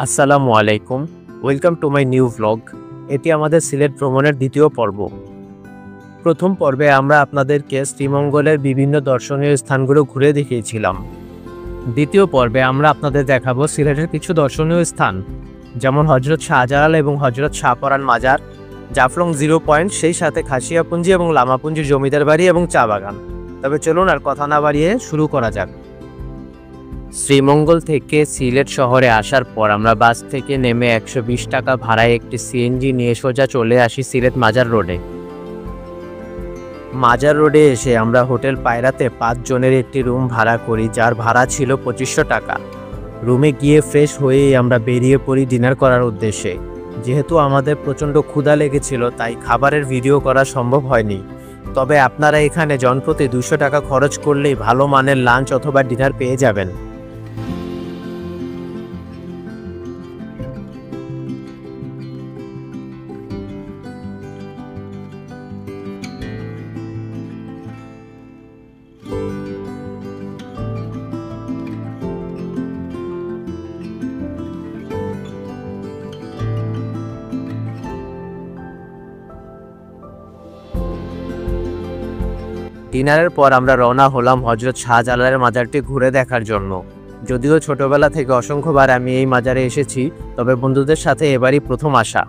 আসসালামু আলাইকুম, welcome to my new vlog. এটি আমাদের সিলেট ভ্রমণের দ্বিতীয় পর্ব। প্রথম পর্বে আমরা আপনাদেরকে শ্রীমঙ্গলের বিভিন্ন দর্শনীয় স্থানগুলো ঘুরে দেখিয়েছিলাম। দ্বিতীয় পর্বে আমরা আপনাদের দেখাবো সিলেটের কিছু দর্শনীয় স্থান, যেমন হজরত শাহজালাল এবং হজরত শাহপরান মাজার, জাফলং জিরো পয়েন্ট, সেই সাথে খাসিয়াপুঞ্জি এবং লামাপুঞ্জি জমিদার বাড়ি এবং চা বাগান। তবে চলুন আর কথা না বাড়িয়ে শুরু করা যাক। শ্রীমঙ্গল থেকে সিলেট শহরে আসার পর আমরা বাস থেকে নেমে 120 টাকা ভাড়ায় একটি সিএনজি নিয়ে সোজা চলে আসি সিলেট মাজার রোডে। মাজার রোডে এসে আমরা হোটেল পায়রাতে 5 জনের একটি রুম ভাড়া করি, যার ভাড়া ছিল 2500 টাকা। রুমে গিয়ে ফ্রেশ হয়েই আমরা বেরিয়ে পড়ি ডিনার করার উদ্দেশ্যে। যেহেতু আমাদের প্রচণ্ড ক্ষুধা লেগেছিল, তাই খাবারের ভিডিও করা সম্ভব হয়নি। তবে আপনারা এখানে জনপ্রতি 200 টাকা খরচ করলেই ভালো মানের লাঞ্চ অথবা ডিনার পেয়ে যাবেন। ডিনারের পর আমরা রওনা হলাম হজরত শাহজালালের মাজারটি ঘুরে দেখার জন্য। যদিও ছোটবেলা থেকে অসংখ্যবার আমি এই মাজারে এসেছি, তবে বন্ধুদের সাথে এবারই প্রথম আসা।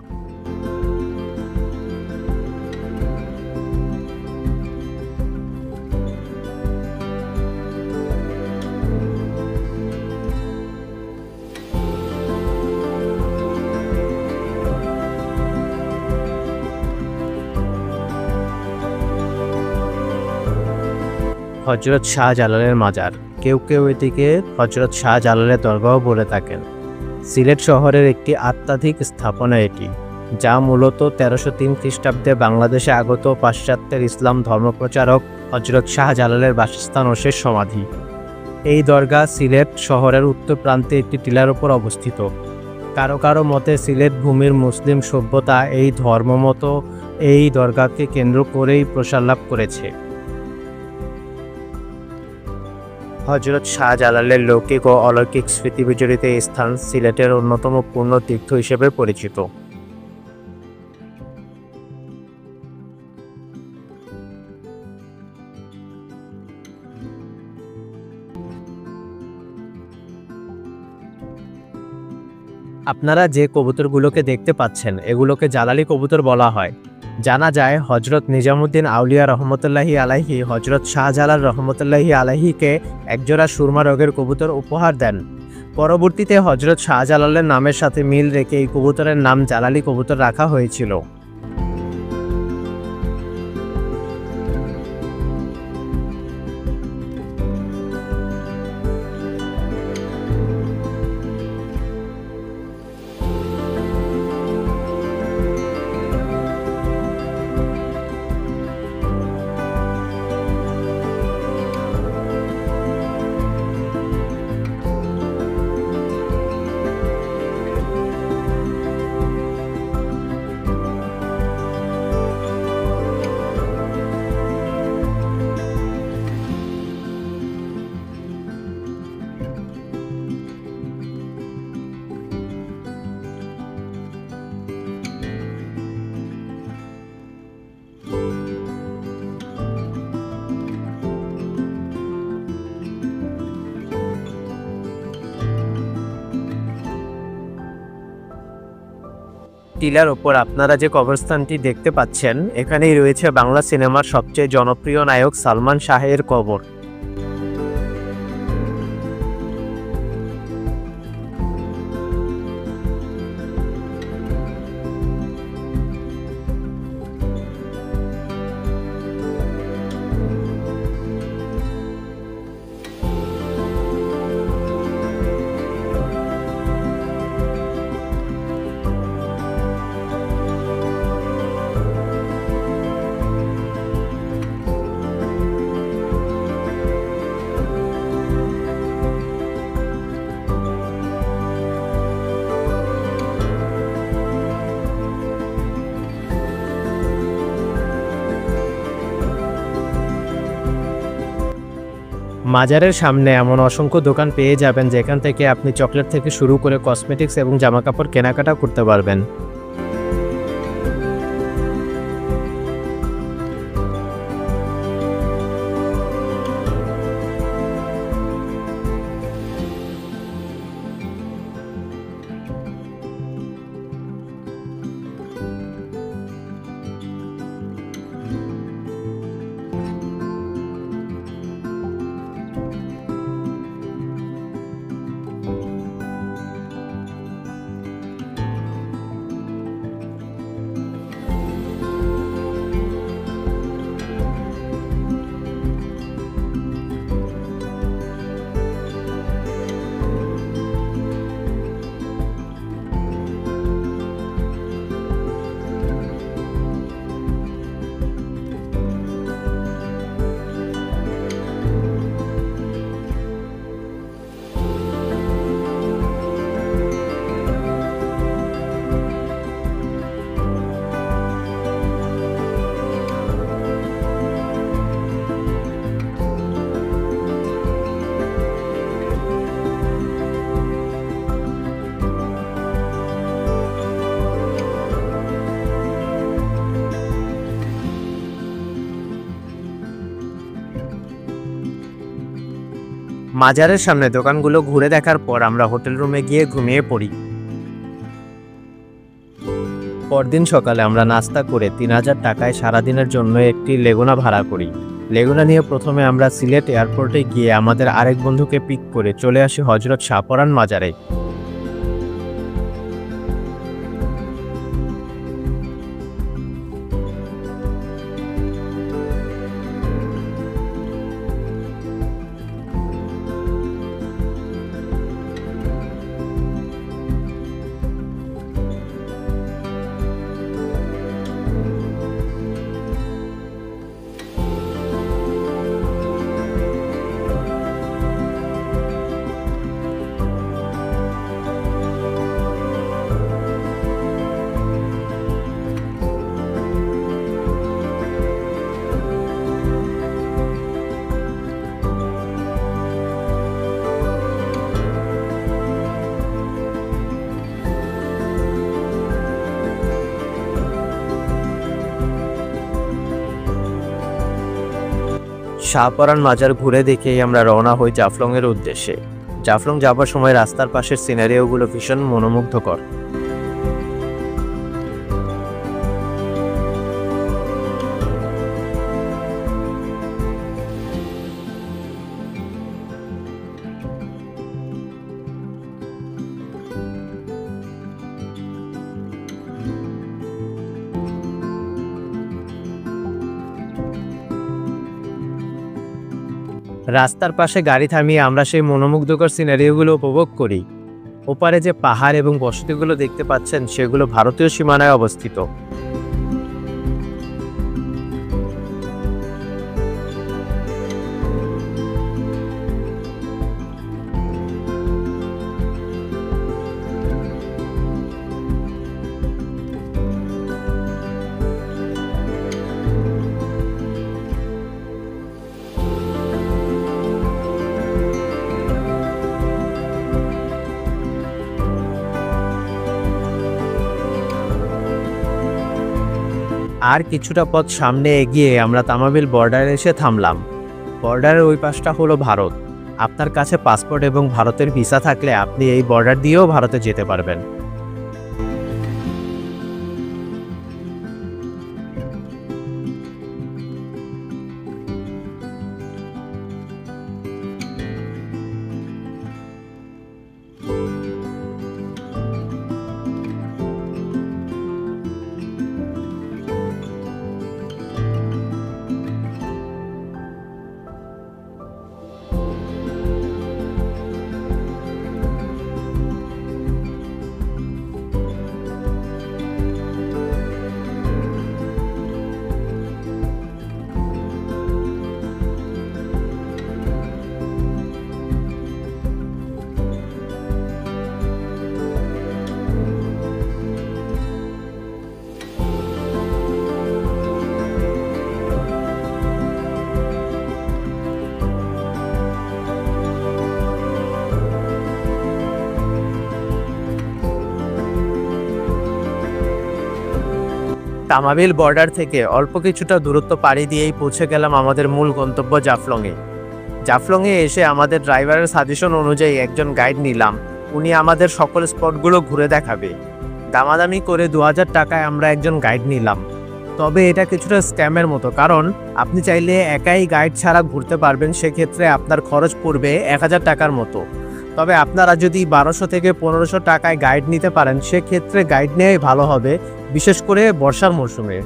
হজরত শাহজালালের মাজার, কেউ কেউ এটিকে হজরত শাহজালালের দরগাহ বলে থাকেন। সিলেট শহরের একটি আধ্যাত্মিক স্থাপনা এটি, যা মূলত 1303 খ্রিস্টাব্দে বাংলাদেশে আগত পাশ্চাত্যের ইসলাম ধর্মপ্রচারক হজরত শাহজালালের বাসস্থান ও শেষ সমাধি। এই দরগা সিলেট শহরের উত্তর প্রান্তে একটি টিলার উপর অবস্থিত। কারো কারো মতে সিলেট ভূমির মুসলিম সভ্যতা এই ধর্মমত এই দরগাকে কেন্দ্র করেই প্রসার লাভ করেছে। হজরত শাহজালালের লৌকিক ও অলৌকিক স্মৃতি বিজড়িত এই স্থান সিলেটের অন্যতম পূর্ণ তীর্থ হিসেবে পরিচিত। আপনারা যে কবুতরগুলোকে দেখতে পাচ্ছেন, এগুলোকে জালালি কবুতর বলা হয়। জানা যায় হজরত নিজামুদ্দিন আউলিয়া রহমতুল্লাহি আলাইহি হজরত শাহজালাল রহমতুল্লাহি আলাইহিকে একজোড়া সুরমা রোগের কবুতর উপহার দেন। পরবর্তীতে হজরত শাহজালালের নামের সাথে মিল রেখে এই কবুতরের নাম জালালি কবুতর রাখা হয়েছিল। টিলার ওপর আপনারা যে কবরস্থানটি দেখতে পাচ্ছেন, এখানেই রয়েছে বাংলা সিনেমার সবচেয়ে জনপ্রিয় নায়ক সালমান শাহের কবর। মাজারের সামনে এমন অসংখ্য দোকান পেয়ে যাবেন যেখান থেকে আপনি চকলেট থেকে শুরু করে কসমেটিক্স এবং জামাকাপড় কেনাকাটা করতে পারবেন। মাজারের সামনে দোকানগুলো ঘুরে দেখার পর আমরা হোটেল রুমে গিয়ে ঘুমিয়ে পড়ি। পরদিন সকালে আমরা নাস্তা করে 3000 টাকায় সারাদিনের জন্য একটি লেগুনা ভাড়া করি। লেগুনা নিয়ে প্রথমে আমরা সিলেট এয়ারপোর্টে গিয়ে আমাদের আরেক বন্ধুকে পিক করে চলে আসি হযরত শাহপরান মাজারে। শাহপরান মাজার ঘুরে দেখেই আমরা রওনা হই জাফলং এর উদ্দেশ্যে। জাফলং যাবার সময় রাস্তার পাশের সিনারিওগুলো ভীষণ মনোমুগ্ধকর। রাস্তার পাশে গাড়ি থামিয়ে আমরা সেই মনোমুগ্ধকর সিনারিওগুলো উপভোগ করি। ওপারে যে পাহাড় এবং বসতিগুলো দেখতে পাচ্ছেন সেগুলো ভারতীয় সীমানায় অবস্থিত। আর কিছুটা পথ সামনে এগিয়ে আমরা তামাবিল বর্ডারে এসে থামলাম। বর্ডারের ওই পাশটা হলো ভারত। আপনার কাছে পাসপোর্ট এবং ভারতের ভিসা থাকলে আপনি এই বর্ডার দিয়েও ভারতে যেতে পারবেন। তামাবিল বর্ডার থেকে অল্প কিছুটা দূরত্ব পাড়ি দিয়েই পৌঁছে গেলাম আমাদের মূল গন্তব্য জাফলংয়ে। জাফলংয়ে এসে আমাদের ড্রাইভারের সাজেশন অনুযায়ী একজন গাইড নিলাম। উনি আমাদের সকল স্পটগুলো ঘুরে দেখাবে। দামাদামি করে 2000 টাকায় আমরা একজন গাইড নিলাম। তবে এটা কিছুটা স্ক্যামের মতো, কারণ আপনি চাইলে একাই গাইড ছাড়া ঘুরতে পারবেন, সেক্ষেত্রে আপনার খরচ পড়বে 1000 টাকার মতো। তবে আপনারা যদি 1200 থেকে 1500 টাকায় গাইড নিতে পারেন, সেক্ষেত্রে গাইড নেওয়াই ভালো হবে, বিশেষ করে বর্ষার মৌসুমে।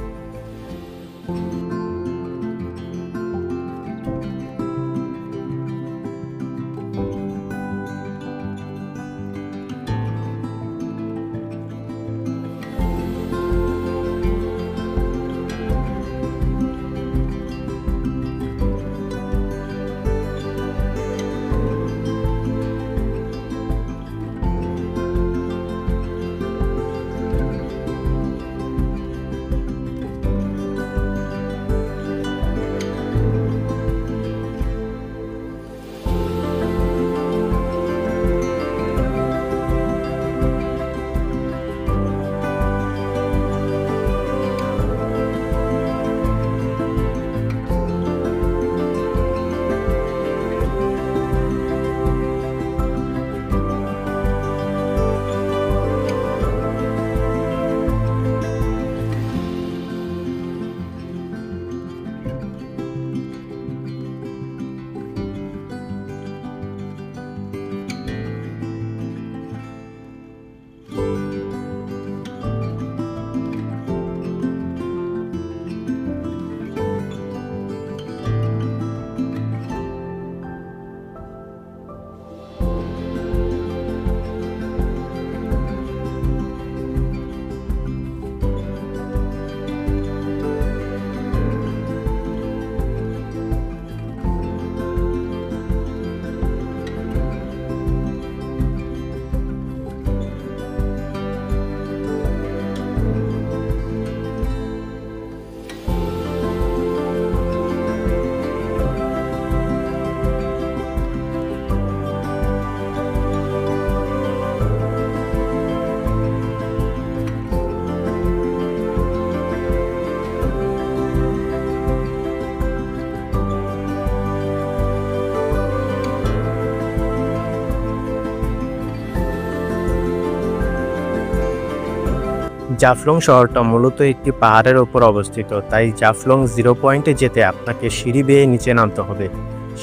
জাফলং শহরটা মূলত একটি পাহাড়ের ওপর অবস্থিত, তাই জাফলং 0 পয়েন্টে যেতে আপনাকে সিঁড়ি বেয়ে নিচে নামতে হবে।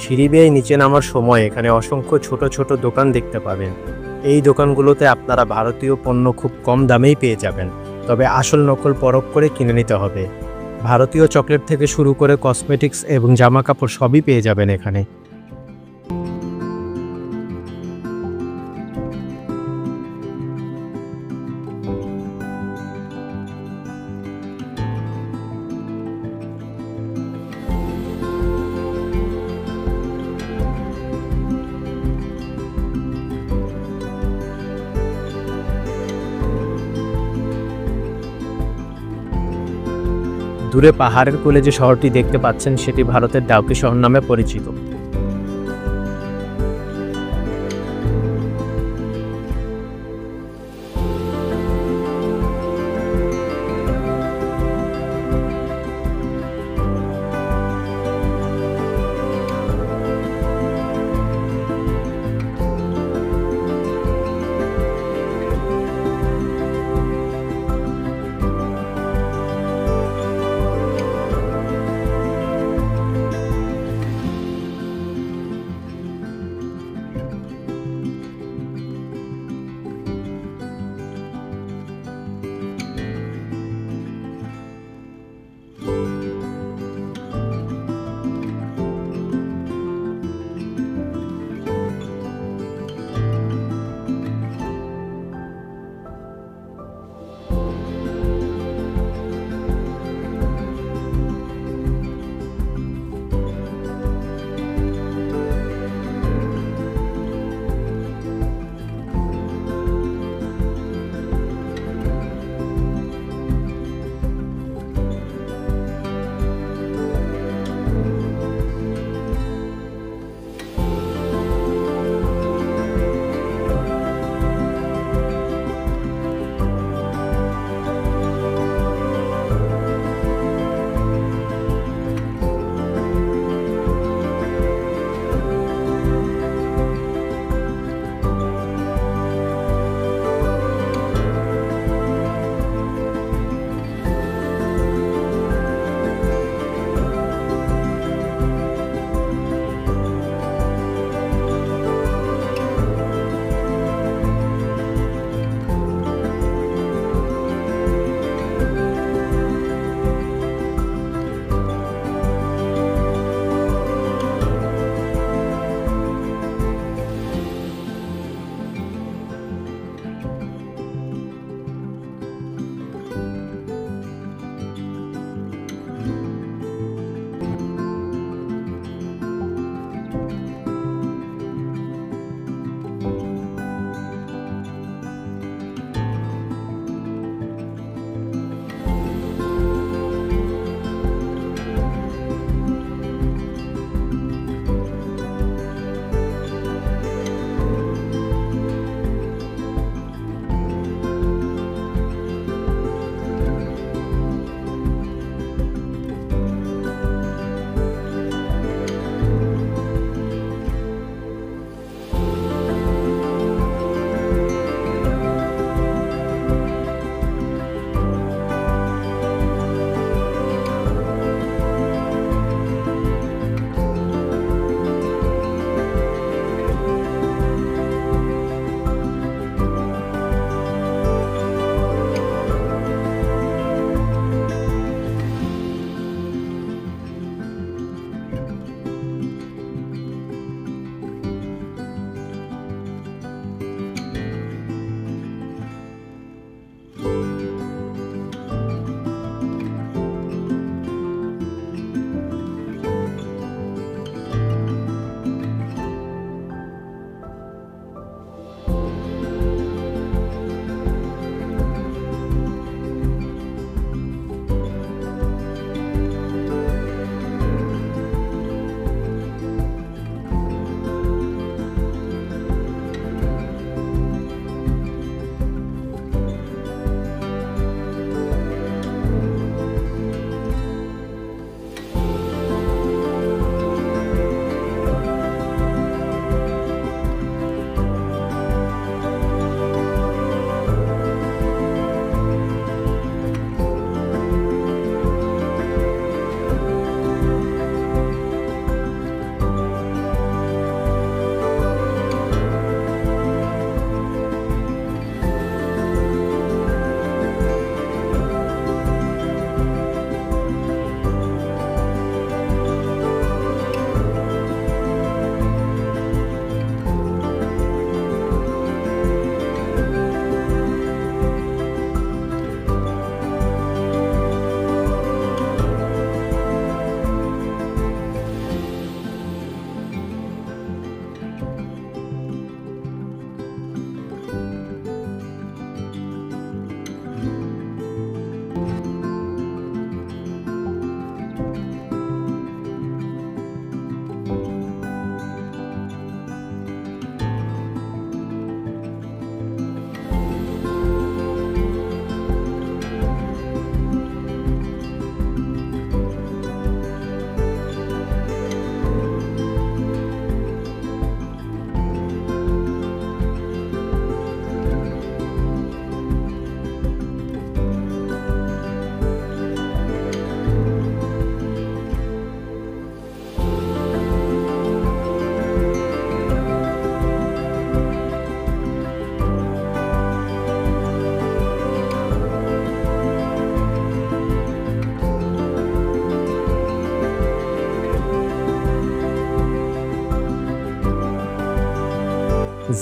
সিঁড়ি বেয়ে নিচে নামার সময় এখানে অসংখ্য ছোট ছোট দোকান দেখতে পাবেন। এই দোকানগুলোতে আপনারা ভারতীয় পণ্য খুব কম দামেই পেয়ে যাবেন, তবে আসল নকল পরখ করে কিনে নিতে হবে। ভারতীয় চকলেট থেকে শুরু করে কসমেটিক্স এবং জামা কাপড় সবই পেয়ে যাবেন এখানে। দূরে পাহাড়ের কোলে যে শহরটি দেখতে পাচ্ছেন, সেটি ভারতের ডাউকি শহর নামে পরিচিত।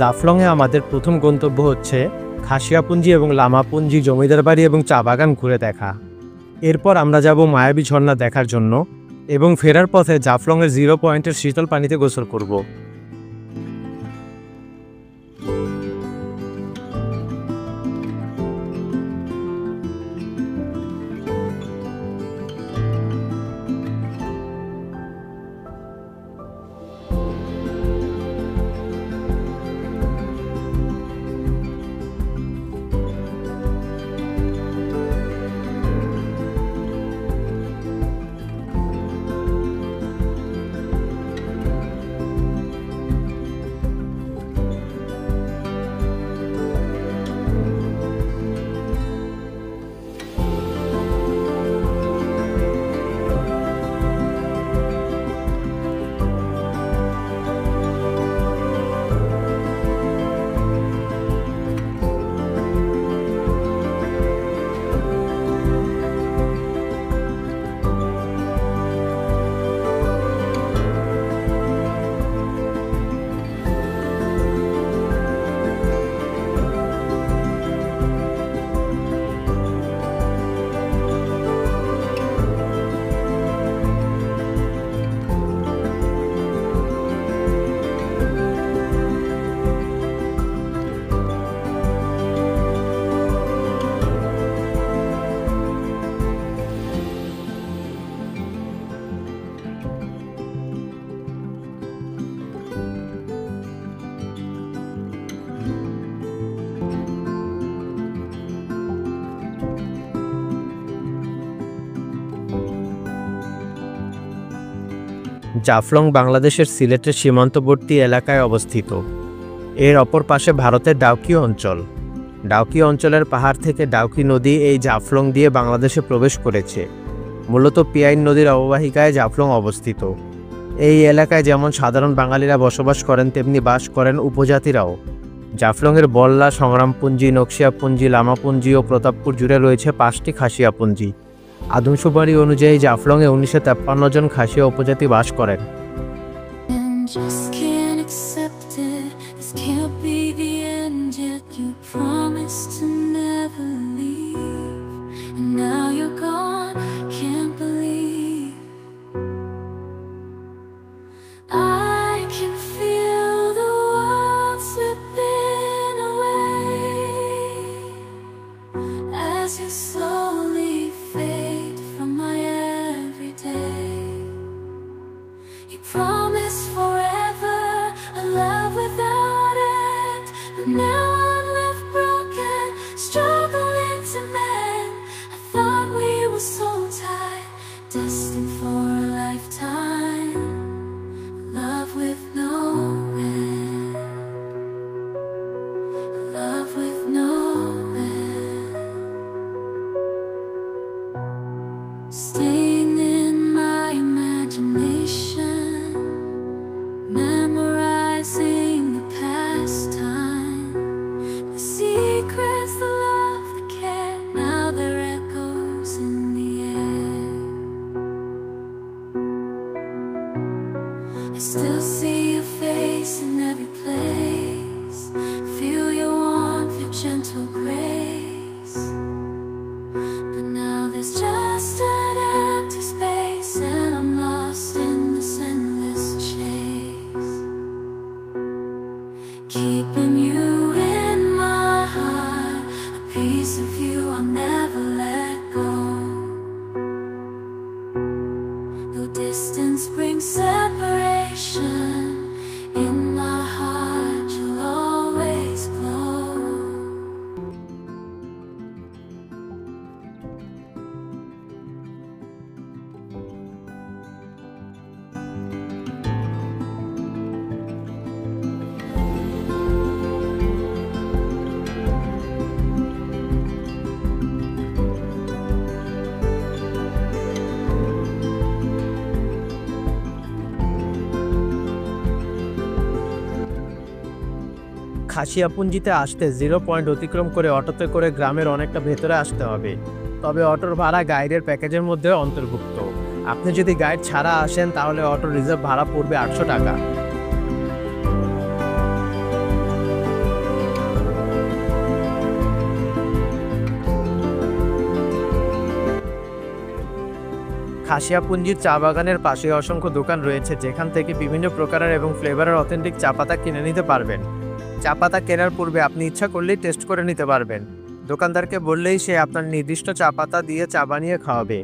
জাফলংয়ে আমাদের প্রথম গন্তব্য হচ্ছে খাসিয়াপুঞ্জি এবং লামাপুঞ্জি জমিদার বাড়ি এবং চা বাগান ঘুরে দেখা। এরপর আমরা যাব মায়াবী ঝর্ণা দেখার জন্য এবং ফেরার পথে জাফলংয়ের 0 পয়েন্টের শীতল পানিতে গোসল করব। জাফলং বাংলাদেশের সিলেটের সীমান্তবর্তী এলাকায় অবস্থিত। এর অপর পাশে ভারতের ডাউকি অঞ্চল। ডাউকি অঞ্চলের পাহাড় থেকে ডাউকি নদী এই জাফলং দিয়ে বাংলাদেশে প্রবেশ করেছে। মূলত পিয়াইন নদীর অববাহিকায় জাফলং অবস্থিত। এই এলাকায় যেমন সাধারণ বাঙালিরা বসবাস করেন, তেমনি বাস করেন উপজাতিরাও। জাফলংয়ের বল্লা, সংগ্রামপুঞ্জি, নকশিয়াপুঞ্জি, লামাপুঞ্জি ও প্রতাপপুর জুড়ে রয়েছে 5টি খাসিয়াপুঞ্জি। আদমশুমারি অনুযায়ী জাফলংয়ে 1953 জন খাসিয়া উপজাতি বাস করেন। Still see your face in every place. Feel your warmth, your gentle grace. But now there's just an empty space, and I'm lost in this endless chase. Keeping you in my heart, a piece of you I'll never let go. Though distance brings separation, in my heart you'll always glow. খাসিয়াপুঞ্জিতে আসতে 0 point অতিক্রম করে অটোতে করে গ্রামের অনেকটা ভেতরে আসতে হবে। তবে অটোর ভাড়া গাইডের প্যাকেজের মধ্যে অন্তর্ভুক্ত। আপনি যদি গাইড ছাড়া আসেন তাহলে অটো রিজার্ভ ভাড়া পড়বে 800 টাকা। খাসিয়াপুঞ্জির চা বাগানের পাশে অসংখ্য দোকান রয়েছে, যেখান থেকে বিভিন্ন প্রকারের এবং ফ্লেভারের অথেন্টিক চা পাতা কিনে নিতে পারবেন। চা পাতা কেনার পূর্বে আপনি ইচ্ছা করলেই টেস্ট করে নিতে পারবেন। দোকানদারকে বললেই সে আপনার নির্দিষ্ট চা পাতা দিয়ে চা বানিয়ে খাওয়াবে।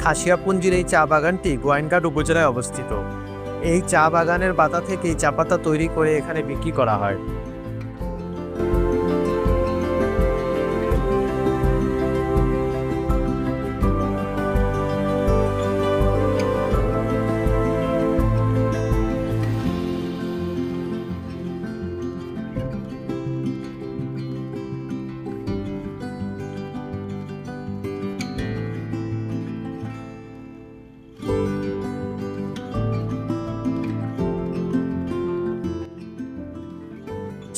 খাসিয়াপুঞ্জির এই চা বাগানটি গোয়াইনঘাট উপজেলায় অবস্থিত। এই চা বাগানের পাতা থেকেই চা পাতা তৈরি করে এখানে বিক্রি করা হয়।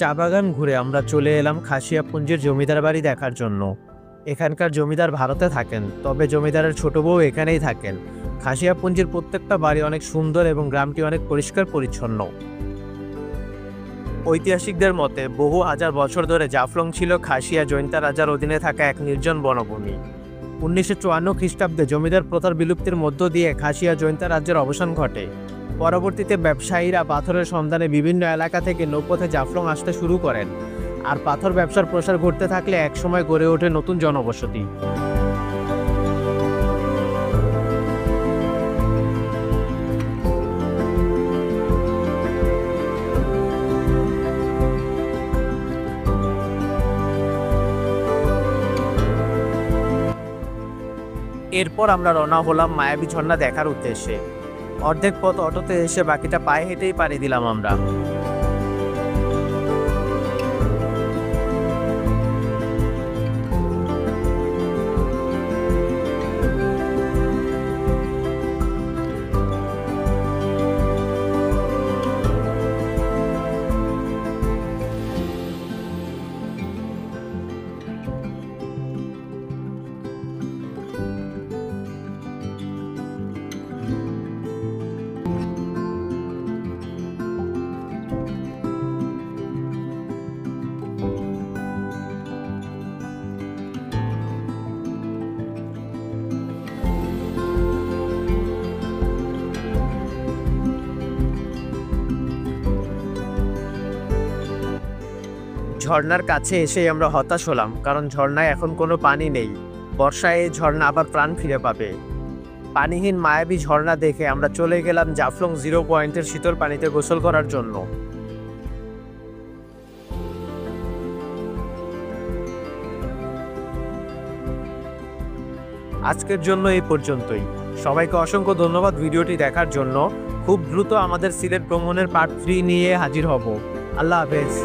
চা বাগান ঘুরে আমরা চলে এলাম খাসিয়াপুঞ্জির জমিদার বাড়ি দেখার জন্য। এখানকার জমিদার ভারতে থাকেন, তবে জমিদারের ছোট বউ এখানেই থাকেন। খাসিয়াপুঞ্জির প্রত্যেকটা বাড়ি অনেক সুন্দর এবং গ্রামটি অনেক পরিষ্কার পরিচ্ছন্ন। ঐতিহাসিকদের মতে বহু হাজার বছর ধরে জাফলং ছিল খাসিয়া জৈন্তা রাজার অধীনে থাকা এক নির্জন বনভূমি। 1954 খ্রিস্টাব্দে জমিদার প্রথার বিলুপ্তির মধ্য দিয়ে খাসিয়া জৈন্তা রাজ্যের অবসান ঘটে। পরবর্তীতে ব্যবসায়ীরা পাথরের সন্ধানে বিভিন্ন এলাকা থেকে নৌপথে জাফলং আসতে শুরু করেন, আর পাথর ব্যবসার প্রসার ঘটতে থাকলে একসময় গড়ে ওঠে নতুন জনবসতি। এরপর আমরা রওনা হলাম মায়াবী ঝর্ণা দেখার উদ্দেশ্যে। অর্ধেক পথ অটোতে এসে বাকিটা পায়ে হেঁটেই পাড়ি দিলাম আমরা। ঝর্ণার কাছে এসে আমরা হতাশ হলাম, কারণ ঝর্ণায় এখন কোনো পানি নেই। বর্ষায় এই ঝর্ণা আবার প্রাণ ফিরে পাবে। পানিহীন মায়াবী ঝর্ণা দেখে আমরা চলে গেলাম জাফলং 0 পয়েন্টের শীতল পানিতে গোসল করার জন্য। আজকের জন্য এই পর্যন্তই। সবাইকে অসংখ্য ধন্যবাদ ভিডিওটি দেখার জন্য। খুব দ্রুত আমাদের সিলেট ভ্রমণের পার্ট 3 নিয়ে হাজির হব। আল্লাহ হাফেজ।